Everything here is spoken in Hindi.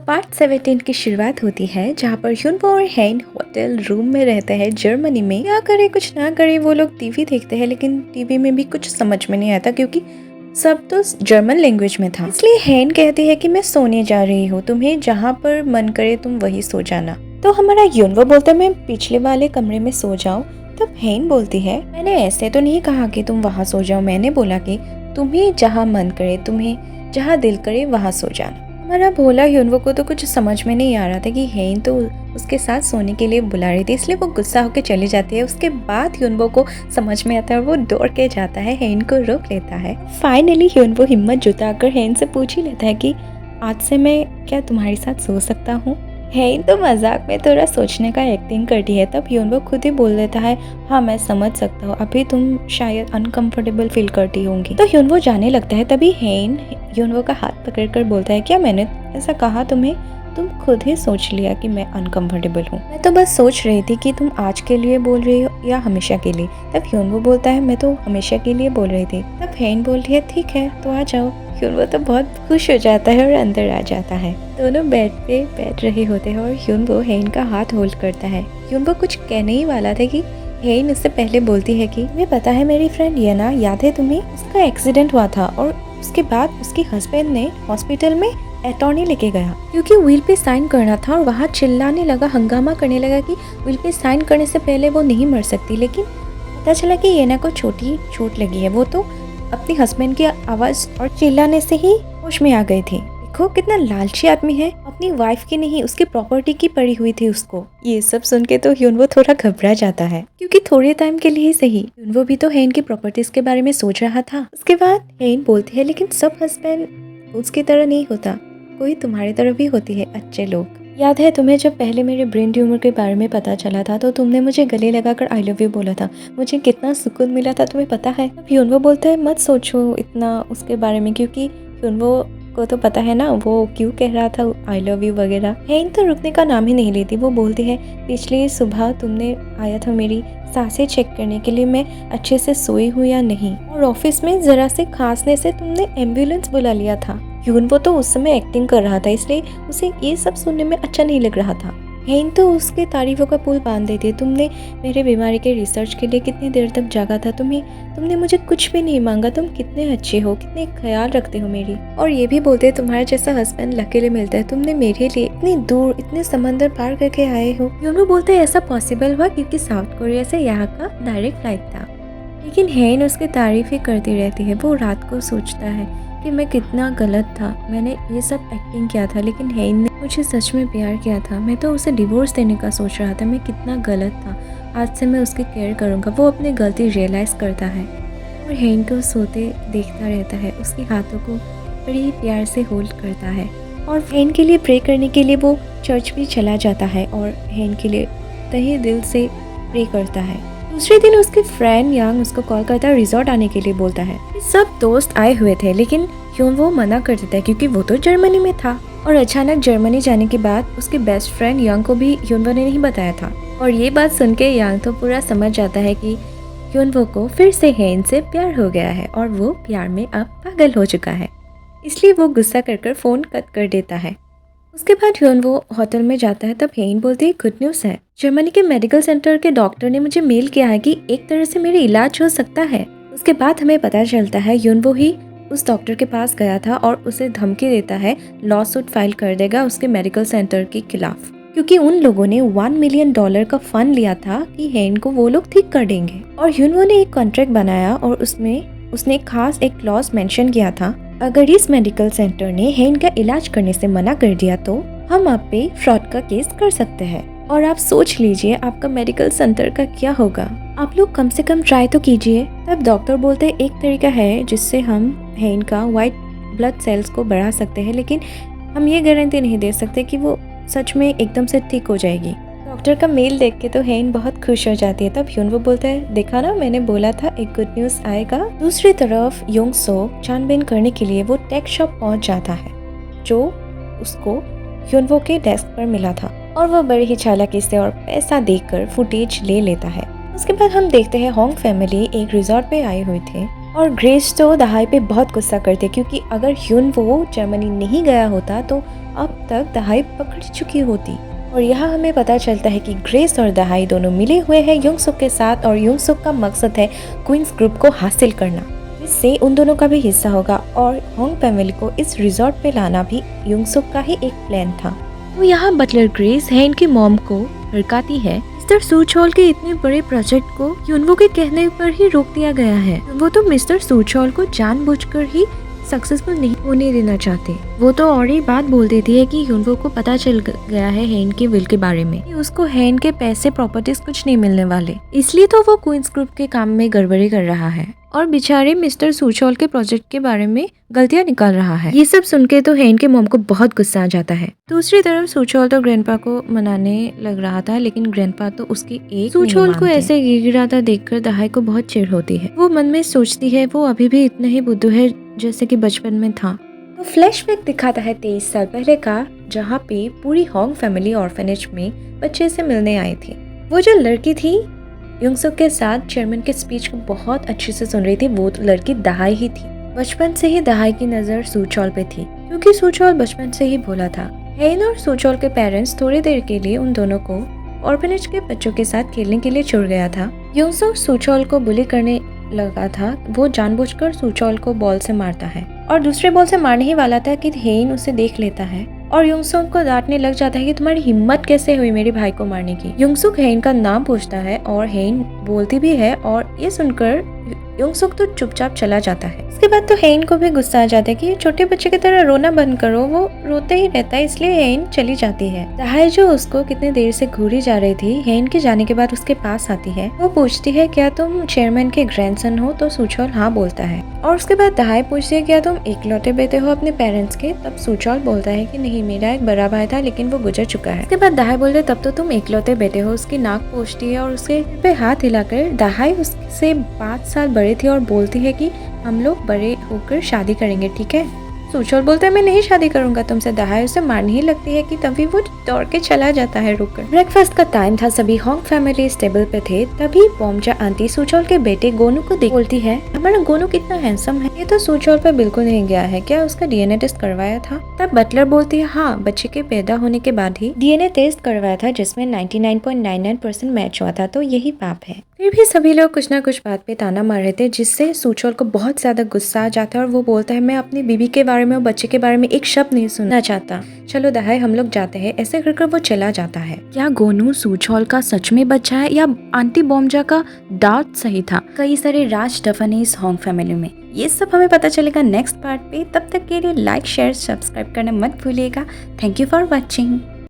पार्ट 17 की शुरुआत होती है जहाँ पर ह्यूनबो और हेन होटल रूम में रहते हैं जर्मनी में। क्या करे कुछ ना करे वो लोग टीवी देखते हैं, लेकिन टीवी में भी कुछ समझ में नहीं आता क्योंकि सब तो जर्मन लैंग्वेज में था। इसलिए हेन कहती है कि मैं सोने जा रही हूँ, तुम्हें जहाँ पर मन करे तुम वही सो जाना। तो हमारा ह्यूनबो बोलता है मैं पिछले वाले कमरे में सो जाऊँ। तब हेन बोलती है मैंने ऐसे तो नहीं कहा कि तुम वहाँ सो जाओ, मैंने बोला कि तुम्हें जहाँ मन करे, तुम्हें जहाँ दिल करे वहाँ सो जाना। हमारा भोला ह्यूनबो को तो कुछ समझ में नहीं आ रहा था कि हेन तो उसके साथ सोने के लिए बुला रही थी, इसलिए वो गुस्सा होकर चली जाती है। उसके बाद ह्यूनबो को समझ में आता है और वो दौड़ के जाता है, हेन को रोक लेता है। फाइनली ह्यूनबो हिम्मत जुटाकर हेन से पूछ ही लेता है कि आज से मैं क्या तुम्हारे साथ सो सकता हूँ। हेन तो मजाक में थोड़ा सोचने का एक्टिंग करती है। तब ह्यूनबो खुद ही बोल देता है हाँ मैं समझ सकता हूँ, अभी तुम शायद अनकंफर्टेबल फील करती होंगी। तो ह्यूनबो जाने लगता है। तभी हेन ह्यूनबो का हाथ पकड़कर बोलता है क्या मैंने ऐसा कहा तुम्हें? तुम खुद ही सोच लिया कि मैं अनकंफर्टेबल हूँ। मैं तो बस सोच रही थी कि तुम आज के लिए बोल रही हो या हमेशा के लिए। तब ह्यूनबो बोलता है मैं तो हमेशा के लिए बोल रही थी। तब हेन बोलती है ठीक है तो आ जाओ। ह्यूनबो तो बहुत खुश हो जाता है और अंदर आ जाता है। दोनों बेड पे बैठ रहे होते हैं और ह्यूनबो हेन का हाथ होल्ड करता है। ह्यूनबो कुछ कहने ही वाला था कि हेन उससे पहले बोलती है कि तुम्हें पता है मेरी फ्रेंड येना, याद है तुम्हें? उसका एक्सीडेंट हुआ था और उसके बाद उसके हस्बैंड ने हॉस्पिटल में अटॉर्नी लेके गया क्योंकि विल पे साइन करना था और वहाँ चिल्लाने लगा, हंगामा करने लगा कि विल पे साइन करने से पहले वो नहीं मर सकती। लेकिन पता चला कि येना को छोटी चोट लगी है। वो तो अपने हस्बैंड की आवाज और चिल्लाने से ही होश में आ गई थी। देखो कितना लालची आदमी है, अपनी वाइफ की नहीं उसकी प्रॉपर्टी की पड़ी हुई थी उसको। ये सब सुन के तो ह्यूनबो थोड़ा घबरा जाता है क्योंकि थोड़े टाइम के लिए ही सही ह्यूनबो भी तो हेन की प्रॉपर्टीज के बारे में सोच रहा था। उसके बाद हेन बोलती है लेकिन सब हस्बैंड उसकी तरह नहीं होता, कोई तुम्हारी तरह भी होती है अच्छे लोग। याद है तुम्हें जब पहले मेरे ब्रेन ट्यूमर के बारे में पता चला था तो तुमने मुझे गले लगाकर आई लव यू बोला था, मुझे कितना सुकून मिला था तुम्हें पता है? अब ह्यूनबो बोलता है मत सोचो इतना उसके बारे में क्योंकि ह्यूनबो को तो पता है ना वो क्यों कह रहा था आई लव यू वगैरह। हेन तो रुकने का नाम ही नहीं लेती। वो बोलती है पिछली सुबह तुमने आया था मेरी सांसें चेक करने के लिए मैं अच्छे से सोई हूँ या नहीं, और ऑफिस में जरा से खांसने से तुमने एम्बुलेंस बुला लिया था। ह्यूनबो तो उस समय एक्टिंग कर रहा था इसलिए उसे ये सब सुनने में अच्छा नहीं लग रहा था। हेन तो उसके तारीफों का पुल बांध देती है। तुमने मेरे बीमारी के रिसर्च के लिए कितनी देर तक जागा था, तुमने मुझे कुछ भी नहीं मांगा, तुम कितने अच्छे हो, कितने ख्याल रखते हो मेरी। और ये भी बोलते हैं तुम्हारे जैसा हस्बैंड लकीली मिलता है, तुमने मेरे लिए इतनी दूर इतने समंदर पार करके आए हो। ह्यूनबो बोलते हैं ऐसा पॉसिबल हुआ क्योंकि साउथ कोरिया से यहाँ का डायरेक्ट फ्लाइट था। लेकिन हेन उसकी तारीफ ही करती रहती है। वो रात को सोचता है कि मैं कितना गलत था, मैंने ये सब एक्टिंग किया था, लेकिन हेन ने मुझे सच में प्यार किया था, मैं तो उसे डिवोर्स देने का सोच रहा था, मैं कितना गलत था, आज से मैं उसकी केयर करूँगा। वो अपनी गलती रियलाइज़ करता है और हेन को सोते देखता रहता है, उसके हाथों को बड़ी प्यार से होल्ड करता है और हेन के लिए प्रे करने के लिए वो चर्च भी चला जाता है और हेन के लिए तहे दिल से प्रे करता है। दूसरे दिन उसके फ्रेंड यांग उसको कॉल करता है, रिजॉर्ट आने के लिए बोलता है। सब दोस्त आए हुए थे लेकिन ह्यूनबो मना कर देता है क्योंकि वो तो जर्मनी में था। और अचानक जर्मनी जाने के बाद उसके बेस्ट फ्रेंड यांग को भी ह्यूनबो ने नहीं बताया था। और ये बात सुन के यांग तो पूरा समझ जाता है कि ह्यूनबो को फिर से हेन से प्यार हो गया है और वो प्यार में अब पागल हो चुका है, इसलिए वो गुस्सा कर फोन कट कर देता है। उसके बाद ह्यूनबो होटल में जाता है। तब हेन बोलती है गुड न्यूज़ है, जर्मनी के मेडिकल सेंटर के डॉक्टर ने मुझे मेल किया है कि एक तरह से मेरा इलाज हो सकता है। उसके बाद हमें पता चलता है ह्यूनबो ही उस डॉक्टर के पास गया था और उसे धमकी देता है लॉ सूट फाइल कर देगा उसके मेडिकल सेंटर के खिलाफ क्योंकि उन लोगों ने $1 मिलियन का फंड लिया था कि हेन को वो लोग ठीक कर देंगे। और ह्यूनबो ने एक कॉन्ट्रैक्ट बनाया और उसमें उसने खास एक क्लॉज मेंशन किया था, अगर इस मेडिकल सेंटर ने हेन का इलाज करने से मना कर दिया तो हम आप पे फ्रॉड का केस कर सकते हैं। और आप सोच लीजिए आपका मेडिकल सेंटर का क्या होगा, आप लोग कम से कम ट्राई तो कीजिए। तब डॉक्टर बोलते हैं एक तरीका है जिससे हम हेन का वाइट ब्लड सेल्स को बढ़ा सकते हैं, लेकिन हम ये गारंटी नहीं दे सकते कि वो सच में एकदम से ठीक हो जाएगी। डॉक्टर का मेल देख के तो हेन बहुत खुश हो जाती है। तब ह्यूनबो बोलता है देखा ना मैंने बोला था एक गुड न्यूज़ आएगा। दूसरी तरफ योंग सो छानबीन करने के लिए वो टेक शॉप पहुंच जाता है जो उसको ह्यूनबो के डेस्क पर मिला था और वो बड़ी ही चालाकी से और पैसा देकर फुटेज ले लेता है। उसके बाद हम देखते हैं होंग फैमिली एक रिजॉर्ट पे आई हुई थे और ग्रेस तो दहाई पे बहुत गुस्सा करते क्योंकि अगर ह्यूनबो जर्मनी नहीं गया होता तो अब तक दहाई पकड़ चुकी होती। और यहाँ हमें पता चलता है कि ग्रेस और दहाई दोनों मिले हुए हैं युंगसुक के साथ और युंगसुक का मकसद है क्वींस ग्रुप को हासिल करना, इससे उन दोनों का भी हिस्सा होगा और होंग फैमिली को इस रिजॉर्ट पे लाना भी युंगसुक का ही एक प्लान था। तो यहाँ बटलर ग्रेस हेन की मॉम को भड़काती है। मिस्टर सूचोल के इतने बड़े प्रोजेक्ट को युनवो के कहने पर ही रोक दिया गया है। वो तो मिस्टर सूचोल को जानबूझकर ही सक्सेसफुल नहीं होने देना चाहते। वो तो और ही बात बोल देती है कि युनवो को पता चल गया है हेन के विल के बारे में कि उसको हेन के पैसे प्रॉपर्टीज कुछ नहीं मिलने वाले, इसलिए तो वो क्वींस ग्रुप के काम में गड़बड़ी कर रहा है और बेचारे मिस्टर सूचोल के प्रोजेक्ट के बारे में गलतियां निकाल रहा है। ये सब सुन के तो हेन के मॉम को बहुत गुस्सा आ जाता है। दूसरी तरफ सूचोल तो ग्रैंडपा को मनाने लग रहा था, लेकिन ग्रैंडपा तो उसकी एक सूचोल को ऐसे गिड़गिड़ाता देखकर दहाई को बहुत चिढ़ होती है। वो मन में सोचती है वो अभी भी इतना ही बुद्धू है जैसे कि बचपन में था। तो फ्लैशबैक दिखाता है 23 साल पहले का, जहाँ पे पूरी होंग फैमिली ऑर्फनेज में बच्चे से मिलने आई थी। वो जो लड़की थी युंगसुक के साथ चेयरमैन के स्पीच को बहुत अच्छे से सुन रही थी, वो लड़की दहाई ही थी। बचपन से ही दहाई की नजर सूचोल पे थी क्योंकि सूचोल बचपन से ही भोला था। हेन और सूचोल के पेरेंट्स थोड़ी देर के लिए उन दोनों को ऑर्फनेज के बच्चों के साथ खेलने के लिए छोड़ गया था। युंगसुक सूचोल को बुली करने लगा था। वो जानबूझकर सूचोल को बॉल से मारता है और दूसरे बॉल से मारने ही वाला था कि हेन उसे देख लेता है और युंगसुक को डांटने लग जाता है कि तुम्हारी हिम्मत कैसे हुई मेरे भाई को मारने की। युंगसुक हेन का नाम पूछता है और हेन बोलती भी है और ये सुनकर युंगसुक तो चुपचाप चला जाता है। इसके बाद तो हेन को भी गुस्सा आ जाता है कि छोटे बच्चे की तरह रोना बंद करो, वो रोते ही रहता है, इसलिए हेन चली जाती है। दहाई जो उसको कितने देर से घूरी जा रही थी, हेन के जाने के बाद उसके पास आती है। वो पूछती है क्या तुम चेयरमैन के ग्रैंडसन हो, तो सूचोल हाँ बोलता है। और उसके बाद दहाई पूछती है क्या तुम इकलौते बेटे हो अपने पेरेंट्स के, तब सूचोल बोलता है कि नहीं मेरा एक बड़ा भाई था लेकिन वो गुजर चुका है। उसके बाद दहाई बोलते तब तो तुम इकलौते बेटे हो। उसकी नाक पोंछती है और उसके पे हाथ हिलाकर दहाई उससे 5 साल बड़े थी और बोलती है कि हम लोग बड़े होकर शादी करेंगे, ठीक है। सूचोल बोलता है मैं नहीं शादी करूंगा तुमसे। दहाई उसे मारने ही लगती है कि तभी वो दौड़ के चला जाता है रुककर। ब्रेकफास्ट का टाइम था, सभी होंग फैमिली टेबल पे थे। तभी बोमचा आंटी सूचोल के बेटे गोनू को देख बोलती है हमारा गोनू कितना हैंडसम है, ये तो सूचोल पे बिल्कुल नहीं गया है, क्या उसका डीएनए टेस्ट करवाया था। तब बटलर बोलती है हाँ बच्चे के पैदा होने के बाद ही डीएनए टेस्ट करवाया था जिसमें 99.99% मैच हुआ था, तो यही पाप है। फिर भी सभी लोग कुछ ना कुछ बात पे ताना मार रहे थे जिससे सूचोल को बहुत ज्यादा गुस्सा आ जाता है और वो बोलता है मैं अपनी बीवी के बारे में और बच्चे के बारे में एक शब्द नहीं सुनना चाहता, चलो दहाई हम लोग जाते हैं। ऐसे कर वो चला जाता है। क्या गोनू सूचोल का सच में बच्चा है या आंटी बॉम्जा का डाउट सही था? कई सारे राज दफन है इस होंग फैमिली में, ये सब हमें पता चलेगा नेक्स्ट पार्ट पे। तब तक के लिए लाइक शेयर सब्सक्राइब करना मत भूलिएगा। Thank you for watching.